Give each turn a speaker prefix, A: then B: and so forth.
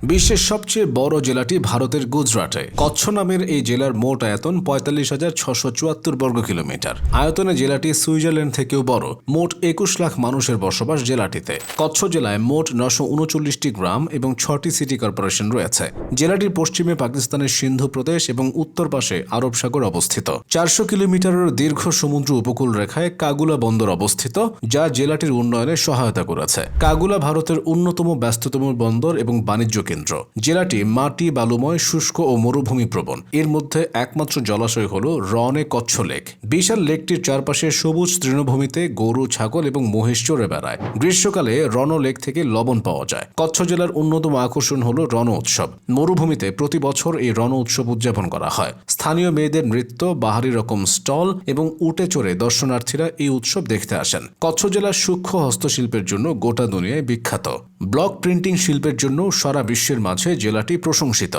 A: বিশ্বের সবচেয়ে বড় জেলাটি ভারতের গুজরাটে। কচ্ছ নামের এই জেলার মোট আয়তন ৪৫,৬৭৪ বর্গ কিলোমিটার। আয়তনে জেলাটি সুইজারল্যান্ড থেকেও বড়। মোট ২১ লাখ মানুষের বসবাস জেলাটিতে। কচ্ছ জেলায় মোট ৯৩৯টি গ্রাম এবং ৬টি সিটি কর্পোরেশন রয়েছে। জেলাটির পশ্চিমে পাকিস্তানের সিন্ধু প্রদেশ এবং উত্তর পাশে আরব সাগর অবস্থিত। ৪০০ কিলোমিটারের দীর্ঘ সমুদ্র উপকূল রেখায় কাগুলা বন্দর অবস্থিত, যা জেলাটির উন্নয়নে সহায়তা করেছে। কাগুলা ভারতের অন্যতম ব্যস্ততম বন্দর এবং বাণিজ্য কেন্দ্র। জেলাটি মাটি বালুময়, শুষ্ক ও মরুভূমি প্রবণ। এর মধ্যে একমাত্র জলাশয় হল রনে কচ্ছ লেক। বিশাল লেকটির চারপাশে সবুজ তৃণভূমিতে গরু, ছাগল এবং মহিষ চড়ে বেড়ায়। গ্রীষ্মকালে রন লেক থেকে লবণ পাওয়া যায়। কচ্ছ জেলার অন্যতম আকর্ষণ হল রণ উৎসব। মরুভূমিতে প্রতি বছর এই রণ উৎসব উদযাপন করা হয়। স্থানীয় মেয়েদের নৃত্য, বাহারি রকম স্টল এবং উটে চড়ে দর্শনার্থীরা এই উৎসব দেখতে আসেন। কচ্ছ জেলার সূক্ষ্ম হস্তশিল্পের জন্য গোটা দুনিয়ায় বিখ্যাত। ব্লক প্রিন্টিং শিল্পের জন্য সারা বিশ্বের মাঝে জেলাটি প্রশংসিত।